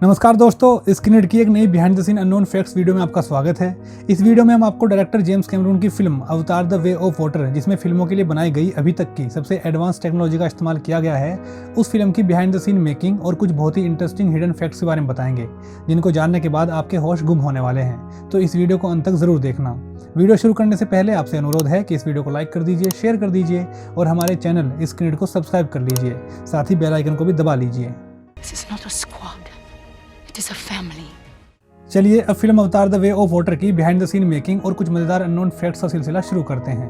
नमस्कार दोस्तों, स्क्रीनरेड की एक नई behind the scene unknown facts video में आपका स्वागत है। इस वीडियो में हम आपको डायरेक्टर जेम्स कैमरून की film Avatar the way of water, जिसमें फिल्मों के लिए बनाई गई अभी तक की सबसे एडवांस टेक्नोलॉजी का इस्तेमाल किया गया है, उस फिल्म की बिहाइंड द सीन मेकिंग और कुछ बहुत ही इंटरेस्टिंग हिडन फैक्ट्स के बारे में बताएंगे, जिनको जानने के बाद आपके होश गुम होने वाले हैं। तो इस वीडियो को अंत तक जरूर देखना। वीडियो शुरू करने से पहले आपसे अनुरोध है कि इस वीडियो को लाइक कर दीजिए, शेयर कर दीजिए और हमारे चैनल स्क्रीनरेड को सब्सक्राइब कर लीजिए। साथ ही बेल आइकन को भी दबा लीजिए। चलिए अब film Avatar the way of water की बिहाइंड द सीन मेकिंग और कुछ मजेदार अननोन फैक्ट्स का सिलसिला शुरू करते हैं।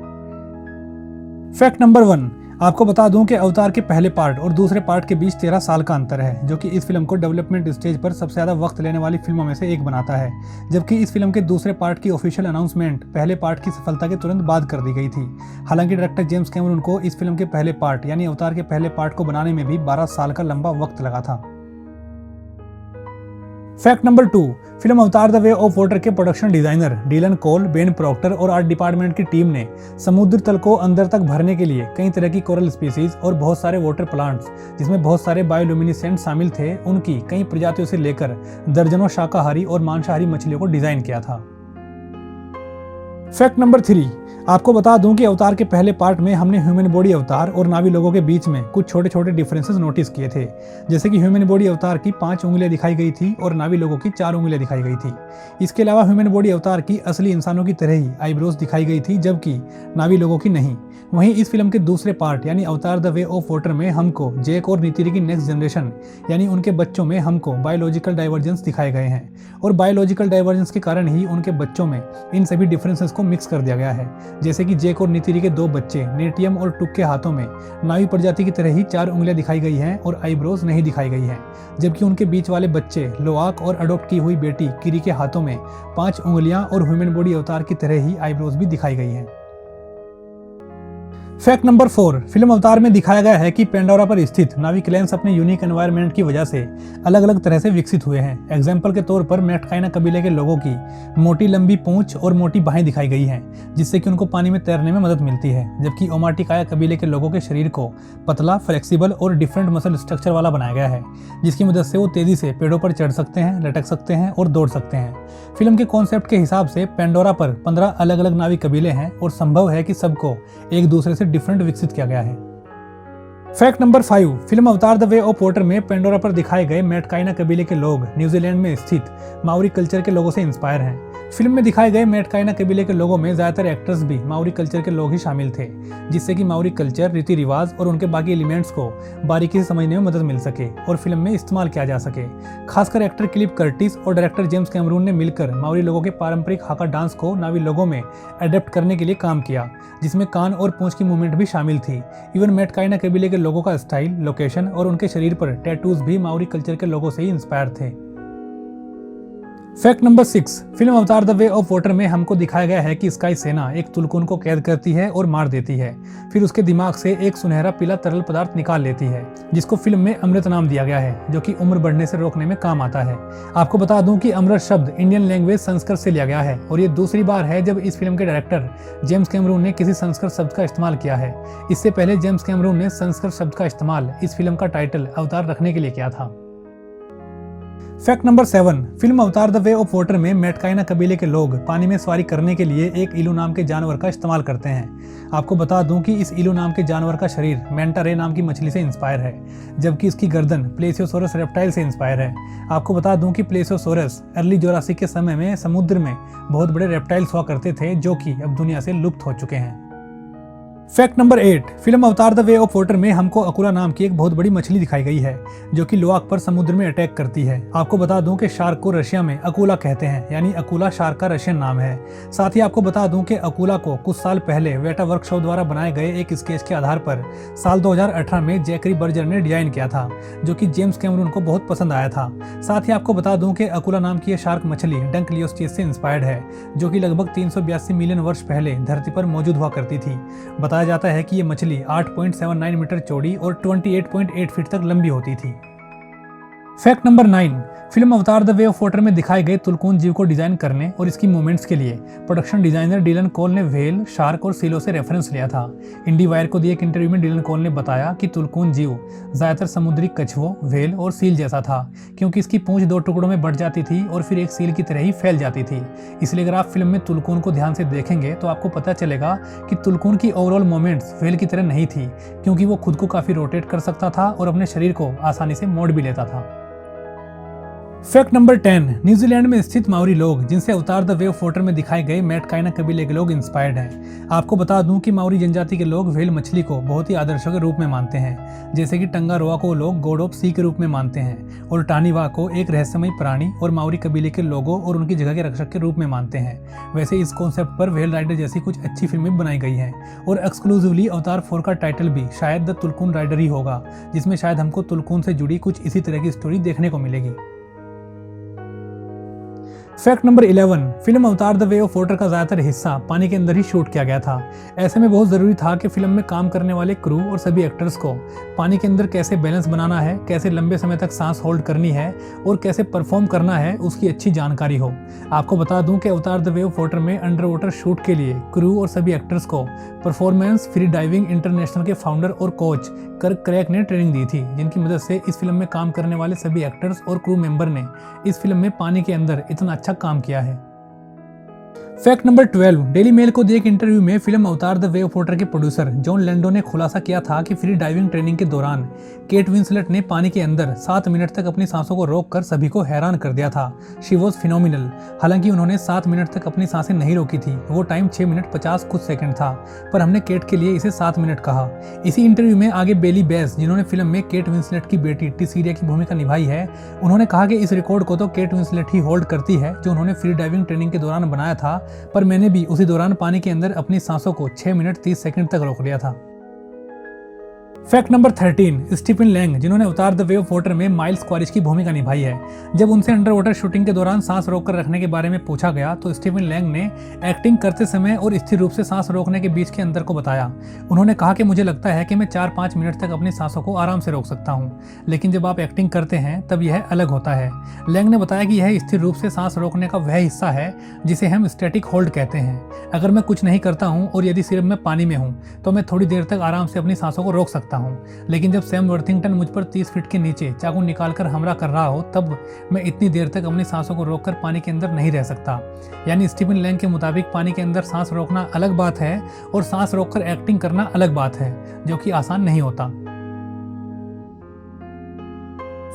फैक्ट नंबर 1, आपको बता दूं कि अवतार के पहले पार्ट और दूसरे पार्ट के बीच 13 साल का अंतर है, जो कि इस फिल्म को डेवलपमेंट स्टेज पर सबसे ज्यादा वक्त लेने वाली फिल्मों में से एक बनाता है। जबकि इस फिल्म के दूसरे पार्ट की ऑफिशियल अनाउंसमेंट पहले पार्ट की सफलता के तुरंत बाद कर दी गई थी। हालांकि डायरेक्टर जेम्स कैमरून को इस फिल्म के पहले पार्ट यानी अवतार के पहले पार्ट को बनाने में भी 12 साल का लंबा वक्त लगा था। Fact number 2, film Avatar the way of water के प्रोडक्शन डिजाइनर डीलन कोल, बेन प्रॉक्टर और आर्ट डिपार्टमेंट की टीम ने समुद्र तल को अंदर तक भरने के लिए कई तरह की कोरल स्पीसीज और बहुत सारे वाटर प्लांट्स, जिसमें बहुत सारे बायोल्यूमिनेसेंट शामिल थे, उनकी कई प्रजातियों से लेकर दर्जनों शाकाहारी और मांसाहारी मछलियों को डिजाइन किया था। फैक्ट नंबर 3, आपको बता दूं कि अवतार के पहले पार्ट में हमने ह्यूमन बॉडी अवतार और नावी लोगों के बीच में कुछ छोटे छोटे डिफरेंसेस नोटिस किए थे। जैसे कि ह्यूमन बॉडी अवतार की 5 उंगलियां दिखाई गई थी और नावी लोगों की 4 उंगलियां दिखाई गई थी। इसके अलावा ह्यूमन बॉडी अवतार की असली इंसानों की तरह ही आईब्रोज दिखाई गई थी, जबकि नावी लोगों की नहीं। वहीं इस फिल्म के दूसरे पार्ट यानी अवतार द वे ऑफ वाटर में हमको जैक और नीतिरी की नेक्स्ट जनरेशन यानी उनके बच्चों में हमको बायोलॉजिकल डाइवर्जेंस दिखाए गए हैं, और बायोलॉजिकल डाइवर्जेंस के कारण ही उनके बच्चों में इन सभी डिफरेंसेस को मिक्स कर दिया गया है। जैसे कि जैक और नीतिरी के 2 बच्चे नेटियम और टुक के हाथों में नावी प्रजाति की तरह ही 4 उंगलियां दिखाई गई हैं और आईब्रोज नहीं दिखाई गई हैं, जबकि उनके बीच वाले बच्चे लोआक और अडॉप्ट की हुई बेटी किरी के हाथों में 5 उंगलियां और ह्यूमन बॉडी अवतार की तरह ही आईब्रोज भी दिखाई गई हैं। फैक्ट नंबर 4, फिल्म अवतार में दिखाया गया है कि पेंडोरा पर स्थित नावी क्लैंस अपने यूनिक एनवायरनमेंट की वजह से अलग अलग तरह से विकसित हुए हैं। एग्जाम्पल के तौर पर मेटकाइना कबीले के लोगों की मोटी लंबी पूंछ और मोटी बाहें दिखाई गई हैं, जिससे कि उनको पानी में तैरने में मदद मिलती है। जबकि ओमाटिकाया कबीले के लोगों के शरीर को पतला, फ्लेक्सिबल और डिफरेंट मसल स्ट्रक्चर वाला बनाया गया है, जिसकी मदद से वो तेजी से पेड़ों पर चढ़ सकते हैं, लटक सकते हैं और दौड़ सकते हैं। फिल्म के कॉन्सेप्ट के हिसाब से पेंडोरा पर 15 अलग अलग नावी कबीले हैं और संभव है कि सबको एक दूसरे से डिफरेंट विकसित किया गया है। Fact number 5, film Avatar the way of water में पेंडोरा पर दिखाए गए मेटकाइना कबीले के लोग न्यूजीलैंड में स्थित माओरी कल्चर के लोगों से इंस्पायर हैं। फिल्म में दिखाए गए मेटकाइना कबीले के लोगों में ज्यादातर एक्टर्स भी माओरी कल्चर के लोग ही शामिल थे, जिससे कि माओरी कल्चर, रीति रिवाज और उनके बाकी एलिमेंट्स को बारीकी से समझने में मदद मिल सके और फिल्म में इस्तेमाल किया जा सके। खासकर एक्टर क्लिफ कर्टिस और डायरेक्टर जेम्स कैमरून ने मिलकर माओरी लोगों के पारंपरिक हाका डांस को नावी लोगों में अडेप्ट करने के लिए काम किया, जिसमें कान और पूंछ की मूवमेंट भी शामिल थी। इवन मेटकाइना कबीले के लोगों का स्टाइल, लोकेशन और उनके शरीर पर टैटूज भी माओरी कल्चर के लोगों से ही इंस्पायर थे। Fact number 6, film Avatar the way of water में हमको दिखाया गया है कि स्काई सेना एक तुलकुन को कैद करती है और मार देती है, फिर उसके दिमाग से एक सुनहरा पीला तरल पदार्थ निकाल लेती है, जिसको फिल्म में अमृत नाम दिया गया है, जो कि उम्र बढ़ने से रोकने में काम आता है। आपको बता दूं कि अमृत शब्द इंडियन लैंग्वेज संस्कृत से लिया गया है, और ये दूसरी बार है जब इस फिल्म के डायरेक्टर जेम्स कैमरून ने किसी संस्कृत शब्द का इस्तेमाल किया है। इससे पहले जेम्स कैमरून ने संस्कृत शब्द का इस्तेमाल इस फिल्म का टाइटल अवतार रखने के लिए किया था। Fact number 7, film Avatar the way of water में मेटकाइना कबीले के लोग पानी में सवारी करने के लिए एक इलू नाम के जानवर का इस्तेमाल करते हैं। आपको बता दूं कि इस इलू नाम के जानवर का शरीर मेंटा रे नाम की मछली से इंस्पायर है, जबकि इसकी गर्दन प्लेसियोसोरस रेप्टाइल से इंस्पायर है। आपको बता दूं कि प्लेसियोसोरस अर्ली जोरासिक के समय में समुद्र में बहुत बड़े रेप्टाइल्स हुआ करते थे, जो कि अब दुनिया से लुप्त हो चुके हैं। Fact number 8, film Avatar the way of water में हमको अकुला नाम की एक बहुत बड़ी मछली दिखाई गई है, जो कि लोआक पर समुद्र में अटैक करती है। आपको बता दूं कि शार्क को रशिया में अकुला कहते हैं, यानी अकुला शार्क का रशियन नाम है। साथ ही आपको बता दूं कि अकुला को कुछ साल पहले वेटा वर्कशॉप द्वारा बनाए गए एक स्केच के आधार पर साल 2018 में जैकरी बर्जर ने डिजाइन किया था, जो कि जेम्स कैमरून को बहुत पसंद आया था। साथ ही आपको बता दूं कि अकुला नाम की यह शार्क मछली डंक लियोस्टिस से इंस्पायर्ड है, जो कि लगभग 382 मिलियन वर्ष पहले धरती पर मौजूद हुआ करती थी। बताया जाता है कि ये मछली 8.79 मीटर चौड़ी और 28.8 फीट तक लंबी होती थी। Fact number 9, film Avatar the way of water में दिखाए गए तुलकून जीव को डिजाइन करने और इसकी मूवमेंट्स के लिए प्रोडक्शन डिजाइनर डिलन कोल ने व्हेल, शार्क और सीलों से रेफरेंस लिया था। इंडी वायर को दिए एक इंटरव्यू में डिलन कोल ने बताया कि तुलकून जीव ज्यादातर समुद्री कछुओं, व्हेल और सील जैसा था, क्योंकि इसकी पूंछ 2 टुकड़ों में बट जाती थी और फिर एक सील की तरह ही फैल जाती थी। इसलिए अगर आप फिल्म में तुलकून को ध्यान से देखेंगे तो आपको पता चलेगा कि तुलकून की ओवरऑल मूवमेंट्स व्हेल की तरह नहीं थी, क्योंकि वो खुद को काफी रोटेट कर सकता था और अपने शरीर को आसानी से मोड़ भी लेता था। फैक्ट नंबर 10, न्यूजीलैंड में स्थित माओरी लोग जिनसे अवतार द वे ऑफ वाटर में दिखाए गए मैटकाइना कबीले के लोग इंस्पायर्ड हैं। आपको बता दूं कि माओरी जनजाति के लोग व्हेल मछली को बहुत ही आदर्शों के रूप में मानते हैं, जैसे कि टंगारोआ को लोग गॉड ऑफ सी के रूप में मानते हैं और टानीवा को एक रहस्यमय प्राणी और माओरी कबीले के लोगों और उनकी जगह के रक्षक के रूप में मानते हैं। वैसे इस कॉन्सेप्ट पर व्हेल राइडर जैसी कुछ अच्छी फिल्में बनाई गई हैं और एक्सक्लूसिवली अवतार 4 का टाइटल भी शायद द तुलकून राइडर ही होगा, जिसमें शायद हमको तुलकून से जुड़ी कुछ इसी तरह की स्टोरी देखने को मिलेगी। Fact number 11, film Avatar the way of water का ज्यादातर हिस्सा पानी के अंदर ही शूट किया गया था। ऐसे में बहुत जरूरी था कि फिल्म में काम करने वाले क्रू और सभी एक्टर्स को पानी के अंदर कैसे बैलेंस बनाना है, कैसे लंबे समय तक सांस होल्ड करनी है और कैसे परफॉर्म करना है, उसकी अच्छी जानकारी हो। आपको बता दूं कि अवतार द वे ऑफ वाटर में अंडर वाटर शूट के लिए क्रू और सभी एक्टर्स को परफॉर्मेंस फ्री डाइविंग इंटरनेशनल के फाउंडर और कोच कर्क क्रैक ने ट्रेनिंग दी थी, जिनकी मदद से इस फिल्म में काम करने वाले सभी एक्टर्स और क्रू मेंबर ने इस फिल्म में पानी के अंदर इतना अच्छा काम किया है। फैक्ट नंबर 12, डेली मेल को दिए एक इंटरव्यू में film Avatar the way of water के प्रोड्यूसर जॉन लैंडो ने खुलासा किया था कि फ्री डाइविंग ट्रेनिंग के दौरान केट विंसलेट ने पानी के अंदर 7 मिनट तक अपनी सांसों को रोककर सभी को हैरान कर दिया था। She was phenomenal. हालांकि उन्होंने 7 मिनट तक अपनी सांसें नहीं रोकी थी, वो टाइम 6 मिनट 50 कुछ सेकंड था, पर हमने केट के लिए इसे 7 मिनट कहा। इसी इंटरव्यू में आगे बेली बेस, जिन्होंने फिल्म में केट विंसलेट की बेटी टिसीरिया की भूमिका निभाई है, उन्होंने कहा कि इस रिकॉर्ड को तो केट विंसलेट ही होल्ड करती है जो उन्होंने फ्री डाइविंग ट्रेनिंग के दौरान बनाया था, पर मैंने भी उसी दौरान पानी के अंदर अपनी सांसों को 6 मिनट 30 सेकंड तक रोक लिया था। फैक्ट नंबर 13, स्टीफन लैंग, जिन्होंने अवतार द वे ऑफ वाटर में माइल्स क्वारिश की भूमिका निभाई है। जब उनसे अंडर वाटर शूटिंग के दौरान सांस रोककर रखने के बारे में पूछा गया तो स्टीफन लैंग ने एक्टिंग करते समय और स्थिर रूप से सांस रोकने के बीच के अंतर को बताया। उन्होंने कहा कि मुझे लगता है कि मैं 4-5 मिनट तक अपनी सांसों को आराम से रोक सकता हूँ, लेकिन जब आप एक्टिंग करते हैं तब यह अलग होता है। लैंग ने बताया कि यह स्थिर रूप से सांस रोकने का वह हिस्सा है जिसे हम स्टैटिक होल्ड कहते हैं। अगर मैं कुछ नहीं करता हूँ और यदि सिर्फ मैं पानी में हूँ तो मैं थोड़ी देर तक आराम से अपनी सांसों को रोक सकता हूँ, लेकिन जब सैम वर्थिंगटन मुझ पर 30 फीट के नीचे चाकू निकालकर हमला कर रहा हो तब मैं इतनी देर तक अपनी सांसों को रोककर पानी के अंदर नहीं रह सकता। यानी स्टीफन लैंग के मुताबिक पानी के अंदर सांस रोकना अलग बात है और सांस रोककर एक्टिंग करना अलग बात है, जो कि आसान नहीं होता।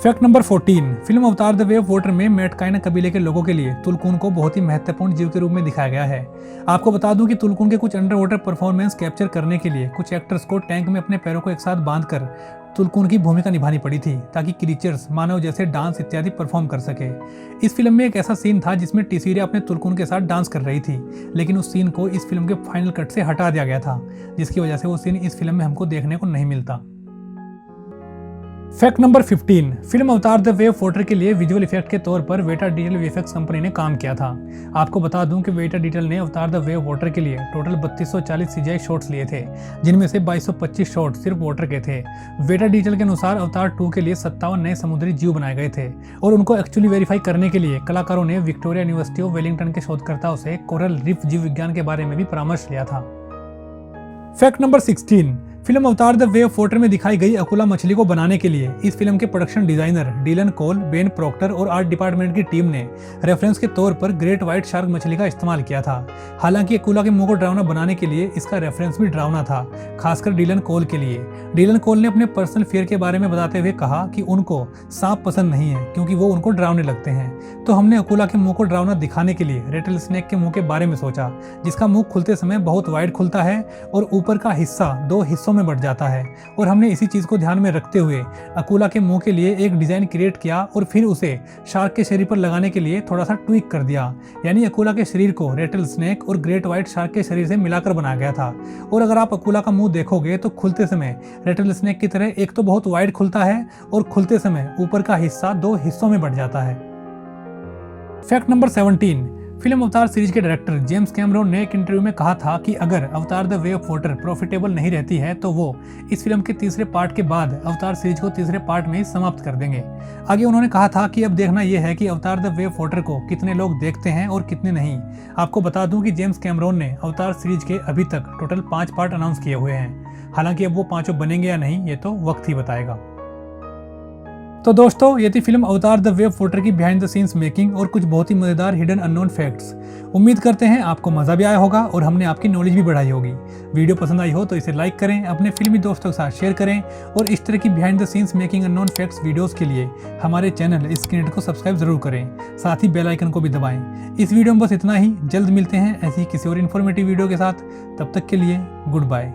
Fact number 14, film Avatar the way of water में मैटकाइना कबीले के लोगों के लिए तुलकून को बहुत ही महत्वपूर्ण जीव के रूप में दिखाया गया है। आपको बता दूं कि तुलकून के कुछ अंडर वाटर परफॉर्मेंस कैप्चर करने के लिए कुछ एक्टर्स को टैंक में अपने पैरों को एक साथ बांधकर तुलकून की भूमिका निभानी पड़ी थी, ताकि क्रीचर्स मानव जैसे डांस इत्यादि परफॉर्म कर सके। इस फिल्म में एक ऐसा सीन था जिसमें टिसीरिया अपने तुलकून के साथ डांस कर रही थी, लेकिन उस सीन को इस फिल्म के फाइनल कट से हटा दिया गया था, जिसकी वजह से वो सीन इस फिल्म में हमको देखने को नहीं मिलता। Fact number 15, film Avatar the way of water के लिए विजुअल इफेक्ट के तौर पर वेटा डिटेल वीएफएक्स कंपनी ने काम किया था। आपको बता दूं कि वेटा डिटेल ने अवतार द वे ऑफ वाटर के लिए टोटल 3240 सीजीआई शॉट्स लिए थे, जिनमें से 2225 शॉट सिर्फ वाटर के थे। वेटा डिटेल के अनुसार अवतार 2 के लिए 57 नए समुद्री जीव बनाए गए थे और उनको एक्चुअली वेरीफाई करने के लिए कलाकारों ने विक्टोरिया यूनिवर्सिटी ऑफ वेलिंगटन के शोधकर्ताओं से कोरल रीफ जीव विज्ञान के बारे में भी परामर्श लिया था। Fact number 16, film Avatar the way of water में दिखाई गई अकुला मछली को बनाने के लिए इस फिल्म के प्रोडक्शन डिजाइनर डिलन कोल, बेन प्रॉक्टर और आर्ट डिपार्टमेंट की टीम ने रेफरेंस के तौर पर ग्रेट व्हाइट शार्क मछली का इस्तेमाल किया था। हालांकि अकुला के मुंह को डरावना बनाने के लिए इसका रेफरेंस भी डरावना था, खासकर डिलन कोल के लिए। डिलन कोल ने अपने पर्सनल फियर के बारे में बताते हुए कहा कि उनको सांप पसंद नहीं है क्योंकि वो उनको डरावने लगते हैं। तो हमने अकुला के मुंह को डरावना दिखाने के लिए रेटल स्नेक के मुंह के बारे में सोचा, जिसका मुंह खुलते समय बहुत वाइड खुलता है और ऊपर का हिस्सा 2 हिस्सों में बंट जाता है। और हमने इसी चीज को ध्यान में रखते हुए अकुला के मुंह के लिए एक डिजाइन क्रिएट किया और फिर उसे शार्क के शरीर पर लगाने के लिए थोड़ा सा ट्विक कर दिया। यानी अकुला के शरीर को रेटल स्नेक और ग्रेट व्हाइट शार्क के शरीर से मिलाकर बनाया गया था। और अगर आप अकुला का मुंह देखोगे तो खुलते समय रेटल स्नेक की तरह एक तो बहुत वाइड खुलता है और खुलते समय ऊपर का हिस्सा 2 हिस्सों में बंट जाता है। फैक्ट नंबर 17, फिल्म अवतार सीरीज के डायरेक्टर जेम्स कैमरॉन ने एक इंटरव्यू में कहा था कि अगर अवतार the way of water profitable नहीं रहती है तो वो इस फिल्म के तीसरे पार्ट के बाद अवतार सीरीज को तीसरे पार्ट में ही समाप्त कर देंगे। आगे उन्होंने कहा था कि अब देखना यह है कि अवतार द वे ऑफ वाटर को कितने लोग देखते हैं और कितने नहीं। आपको बता दूं कि जेम्स कैमरॉन ने अवतार सीरीज के अभी तक टोटल 5 पार्ट अनाउंस किए हुए हैं। हालांकि अब वो 5 बनेंगे या नहीं ये तो वक्त ही बताएगा। तो दोस्तों ये थी film Avatar the way of water की बिहाइंड द सीन्स मेकिंग और कुछ बहुत ही मजेदार हिडन अननोन फैक्ट्स। उम्मीद करते हैं आपको मजा भी आया होगा और हमने आपकी नॉलेज भी बढ़ाई होगी। वीडियो पसंद आई हो तो इसे लाइक करें, अपने फिल्मी दोस्तों के साथ शेयर करें और इस तरह की behind the scenes making unknown facts videos के लिए हमारे चैनल स्क्रीन को सब्सक्राइब जरूर करें, साथ ही बेल आइकन को भी दबाएं। इस वीडियो में बस इतना ही। जल्द मिलते हैं ऐसी किसी और इन्फॉर्मेटिव वीडियो के साथ। तब तक के लिए गुड बाय।